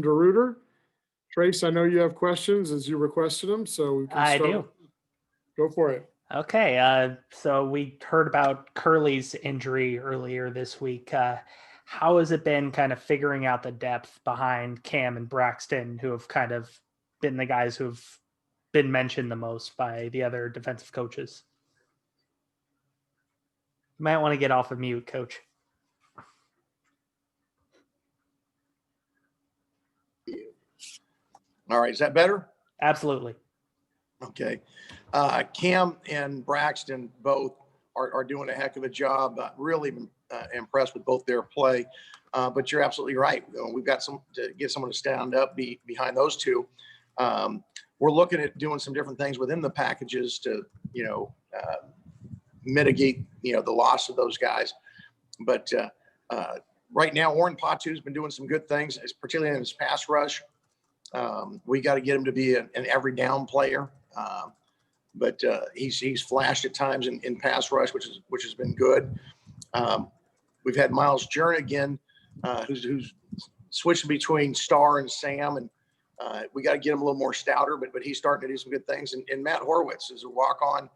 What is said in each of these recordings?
DeRuyter. Trace, I know you have questions as you requested them, so we can I start. do. Go for it. Okay, so we heard about Curly's injury earlier this week. How has it been kind of figuring out the depth behind Cam and Braxton, who have kind of been the guys who have been mentioned the most by the other defensive coaches? You might want to get off of mute, Coach. All right, is that better? Absolutely. Okay. Cam and Braxton both are doing a heck of a job. Really impressed with both their play. But you're absolutely right. We've got to get someone to stand up behind those two. We're looking at doing some different things within the packages to, mitigate, the loss of those guys. But right now, Warren Patu's been doing some good things, particularly in his pass rush. We got to get him to be an every down player. But he's flashed at times in pass rush, which has been good. We've had Miles Jernigan, who's switching between Star and Sam, and we got to get him a little more stouter. But he's starting to do some good things. And Matt Horwitz is a walk on.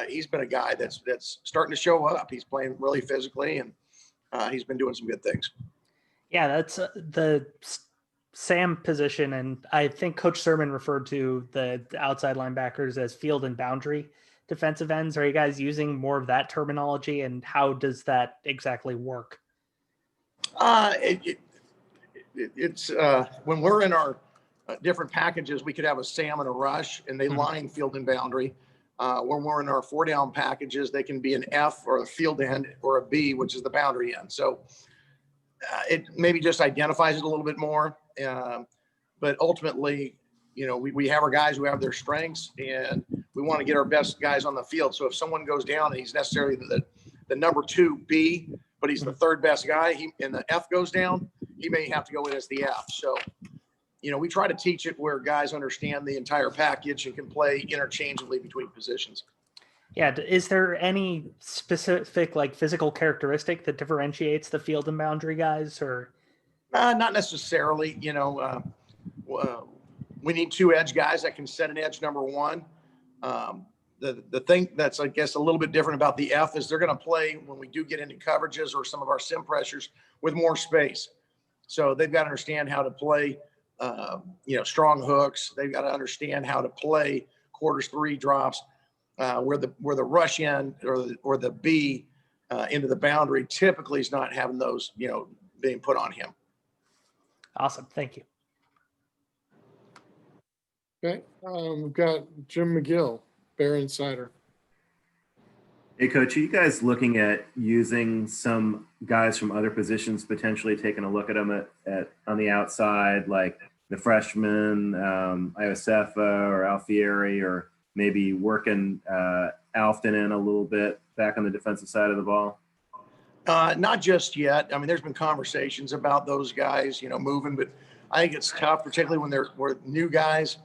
He's been a guy that's starting to show up. He's playing really physically, and he's been doing some good things. Yeah, that's the Sam position, and I think Coach Sermon referred to the outside linebackers as field and boundary defensive ends. Are you guys using more of that terminology, and how does that exactly work? It's when we're in our different packages, we could have a Sam and a rush, and they line field and boundary. When we're in our 4-down packages, they can be an F or a field end or a B, which is the boundary end. So it maybe just identifies it a little bit more. But ultimately, we have our guys who have their strengths, and we want to get our best guys on the field. So if someone goes down and he's necessarily the number 2B, but he's the third best guy, and the F goes down, he may have to go in as the F. So, we try to teach it where guys understand the entire package and can play interchangeably between positions. Yeah. Is there any specific physical characteristic that differentiates the field and boundary guys, or? Not necessarily. We need 2 edge guys that can set an edge number 1. The thing that's, I guess, a little bit different about the F is they're going to play when we do get into coverages or some of our sim pressures with more space. So they've got to understand how to play, strong hooks. They've got to understand how to play quarters 3 drops, where the rush end or the B into the boundary typically is not having those, being put on him. Awesome. Thank you. Okay. We've got Jim McGill, Bear Insider. Hey, Coach, are you guys looking at using some guys from other positions, potentially taking a look at them on the outside, like the freshman, Iosefa or Alfieri, or maybe working Alfton in a little bit back on the defensive side of the ball? Not just yet. I mean, there's been conversations about those guys, moving, but I think it's tough, particularly when we're new guys,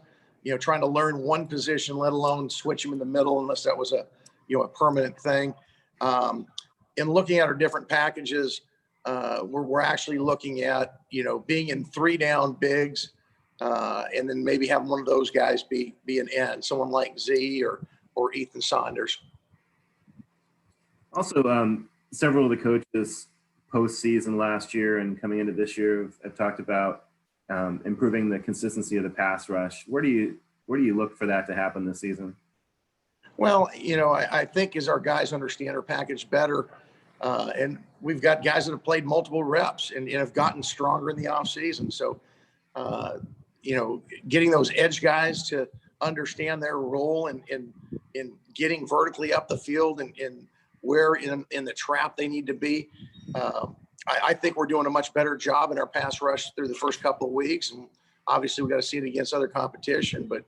trying to learn one position, let alone switch them in the middle, unless that was a permanent thing. In looking at our different packages, we're actually looking at, being in 3-down bigs, and then maybe having one of those guys be an end, someone like Z or Ethan Saunders. Also, several of the coaches postseason last year and coming into this year have talked about improving the consistency of the pass rush. Where do you look for that to happen this season? Well, I think as our guys understand our package better, and we've got guys that have played multiple reps and have gotten stronger in the off season. So, getting those edge guys to understand their role and getting vertically up the field and where in the trap they need to be. I think we're doing a much better job in our pass rush through the first couple of weeks. And obviously we got to see it against other competition, but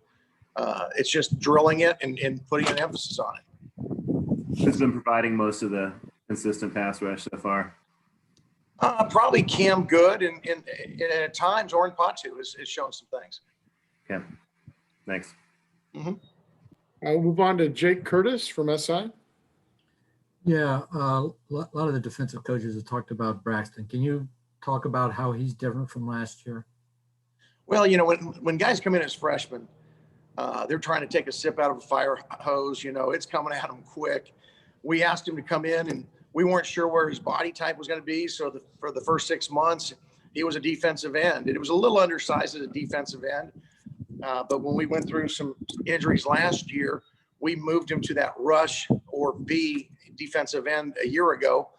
it's just drilling it and putting an emphasis on it. Who's been providing most of the consistent pass rush so far? Probably Cam Good, and at times Oren Patu has shown some things. Okay, thanks. Mm-hmm. We'll move on to Jake Curtis from SI. Yeah, a lot of the defensive coaches have talked about Braxton. Can you talk about how he's different from last year? Well, when guys come in as freshmen, they're trying to take a sip out of a fire hose. It's coming at them quick. We asked him to come in, and we weren't sure where his body type was going to be. So for the first 6 months, he was a defensive end. It was a little undersized as a defensive end. But when we went through some injuries last year, we moved him to that rush or B defensive end a year ago.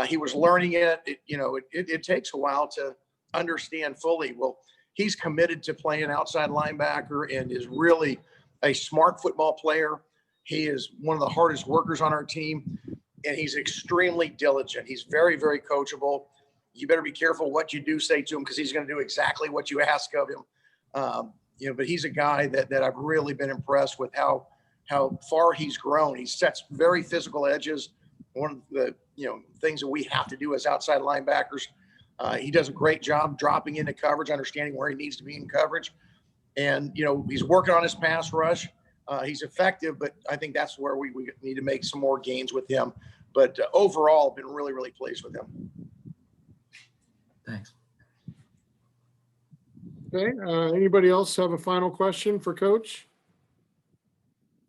He was learning it. It takes a while to understand fully. Well, he's committed to playing outside linebacker and is really a smart football player. He is one of the hardest workers on our team, and he's extremely diligent. He's very, very coachable. You better be careful what you do say to him, because he's going to do exactly what you ask of him. But he's a guy that I've really been impressed with how far he's grown. He sets very physical edges. One of the things that we have to do as outside linebackers. He does a great job dropping into coverage, understanding where he needs to be in coverage. And, he's working on his pass rush. He's effective, but I think that's where we need to make some more gains with him. But overall, been really, really pleased with him. Thanks. Okay, anybody else have a final question for Coach?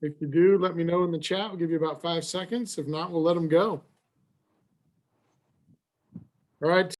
If you do, let me know in the chat. We'll give you about 5 seconds. If not, we'll let him go. All right.